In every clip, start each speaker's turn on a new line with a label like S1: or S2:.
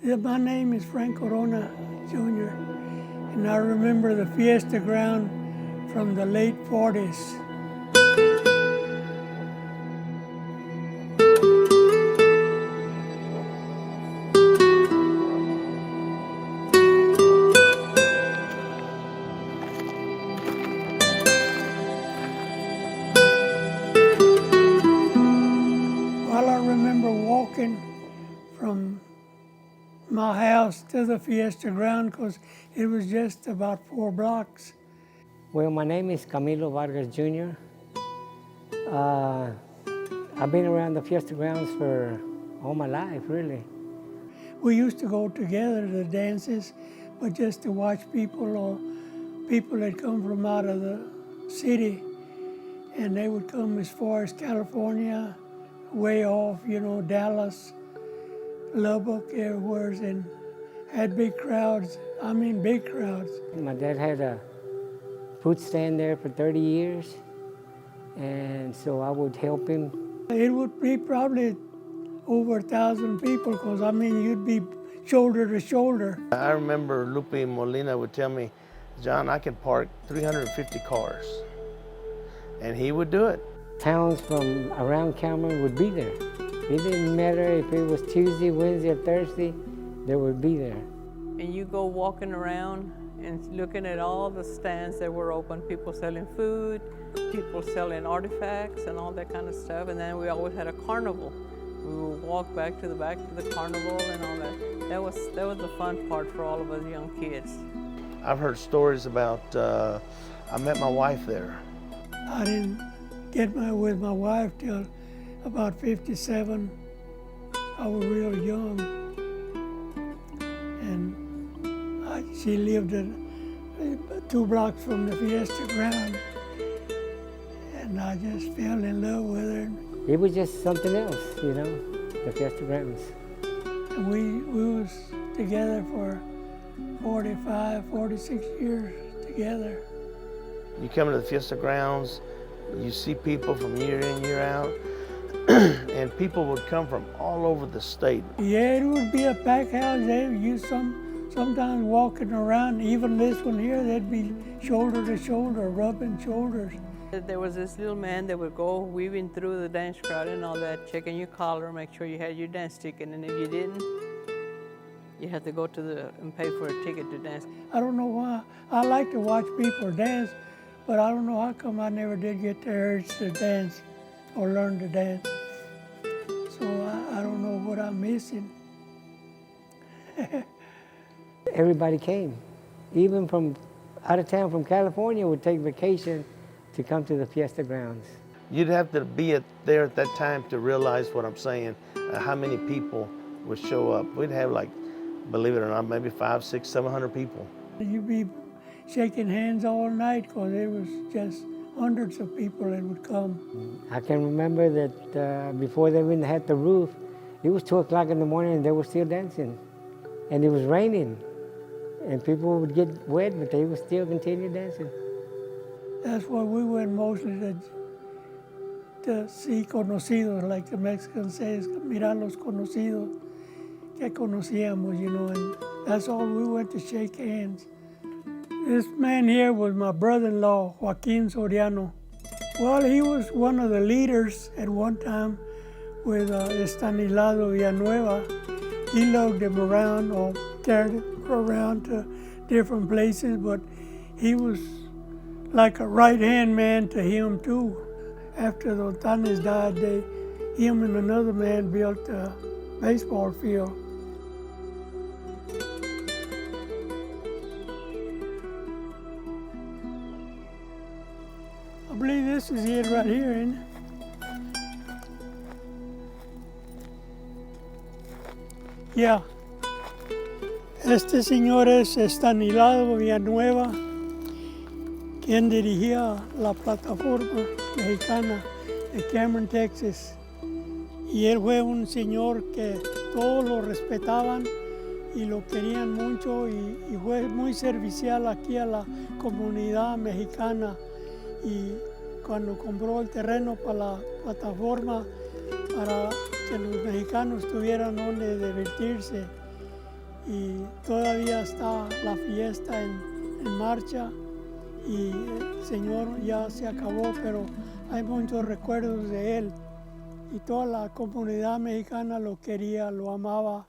S1: My name is Frank Corona Jr., and I remember the Fiesta ground from the late 40s. Well, I remember walking from my house to the Fiesta ground because it was just about 4 blocks.
S2: Well, my name is Camilo Vargas Jr. I've been around the Fiesta grounds for all my life, really.
S1: We used to go together to the dances, but just to watch people or people that come from out of the city, and they would come as far as California, way off, Dallas, Lubbock, everywhere, and had big crowds. I mean, big crowds.
S2: My dad had a food stand there for 30 years, and so I would help him.
S1: It would be probably over 1,000 people, because, you'd be shoulder to shoulder.
S3: I remember Lupe Molina would tell me, John, I can park 350 cars, and he would do it.
S2: Towns from around Cameron would be there. It didn't matter if it was Tuesday, Wednesday, or Thursday, they would be there.
S4: And you go walking around and looking at all the stands that were open, people selling food, people selling artifacts and all that kind of stuff. And then we always had a carnival. We would walk back to the carnival and all that. That was the fun part for all of us young kids.
S3: I've heard stories about, I met my wife there.
S1: I didn't get with my wife till about 57. I was real young. And she lived 2 blocks from the Fiesta ground. And I just fell in love with her.
S2: It was just something else, the Fiesta grounds.
S1: And we was together for 45, 46 years together.
S3: You come to the Fiesta grounds, you see people from year in, year out, and people would come from all over the state.
S1: Yeah, it would be a packed house. Sometimes walking around, even this one here, they'd be shoulder to shoulder, rubbing shoulders.
S4: There was this little man that would go weaving through the dance crowd and all that, checking your collar, make sure you had your dance ticket, and if you didn't, you had to go and pay for a ticket to dance.
S1: I don't know why. I like to watch people dance, but I don't know how come I never did get the urge to dance or learn to dance. So I don't know what I'm missing.
S2: Everybody came. Even from out of town, from California, would take vacation to come to the Fiesta grounds.
S3: You'd have to be there at that time to realize what I'm saying, how many people would show up. We'd have, like, believe it or not, maybe 500, 600, 700 people.
S1: You'd be shaking hands all night because there was just hundreds of people that would come.
S2: I can remember that before they even had the roof, it was 2 o'clock in the morning and they were still dancing. And it was raining. And people would get wet, but they would still continue dancing.
S1: That's why we went mostly to see conocidos, like the Mexicans say, mirar los conocidos, que conocíamos, and that's all. We went to shake hands. This man here was my brother-in-law, Joaquin Soriano. Well, he was one of the leaders at one time with Estanislao Villanueva. He lugged him around or carried him around to different places, but he was like a right-hand man to him too. After the Tanes died, him and another man built a baseball field. I believe this is it right here, isn't it? Yeah. Este señor es Estanislao Villanueva, quien dirigía la plataforma mexicana de Cameron, Texas. Y él fue un señor que todos lo respetaban y lo querían mucho y fue muy servicial aquí a la comunidad mexicana. Y cuando compró el terreno para la plataforma, para que los mexicanos tuvieran donde divertirse, y todavía está la fiesta en marcha y el Señor ya se acabó, pero hay muchos recuerdos de él y toda la comunidad mexicana lo quería, lo amaba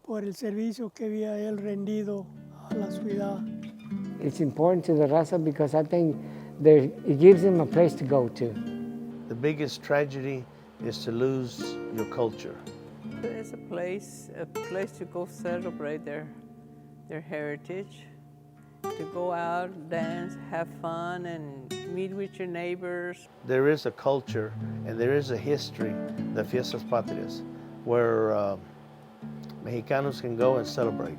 S1: por el servicio que había él rendido a la ciudad.
S2: It's important to the raza because I think it gives them a place to go to.
S3: The biggest tragedy is to lose your culture.
S4: It's a place to go celebrate their heritage, to go out, dance, have fun, and meet with your neighbors.
S3: There is a culture and there is a history, the Fiestas Patrias, where Mexicanos can go and celebrate.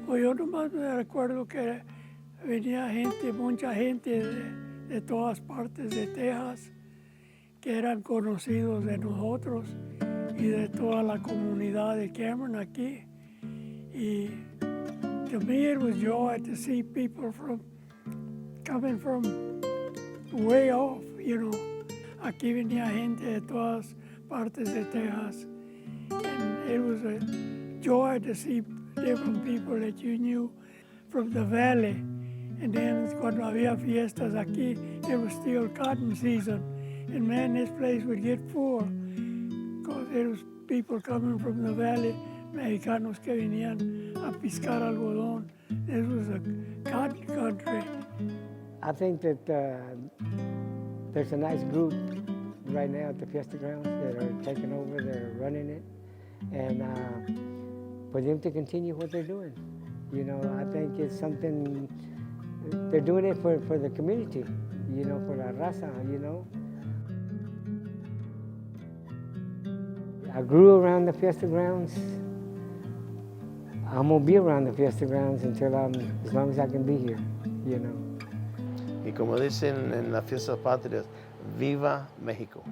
S1: Pues yo nomás me recuerdo que venía gente, mucha gente de todas partes de Texas que eran conocidos de nosotros y de toda la comunidad de Cameron aquí. Y to me it was joy to see people coming from way off, you know. Aquí venía gente de todas partes de Texas. And it was a joy to see different people that you knew from the valley. And then cuando había fiestas aquí, it was still cotton season. And man, this place would get full because there was people coming from the valley, mexicanos que venían a piscar algodón. This was a cotton country.
S2: I think that there's a nice group right now at the Fiesta grounds that are taking over, they're running it. And for them to continue what they're doing. You know, I think it's something, they're doing it for the community, you know, for la raza, you know. I grew around the Fiesta grounds. I'm gonna be around the Fiesta grounds until as long as I can be here, you know.
S3: Y como dicen en las Fiestas Patrias, ¡Viva México!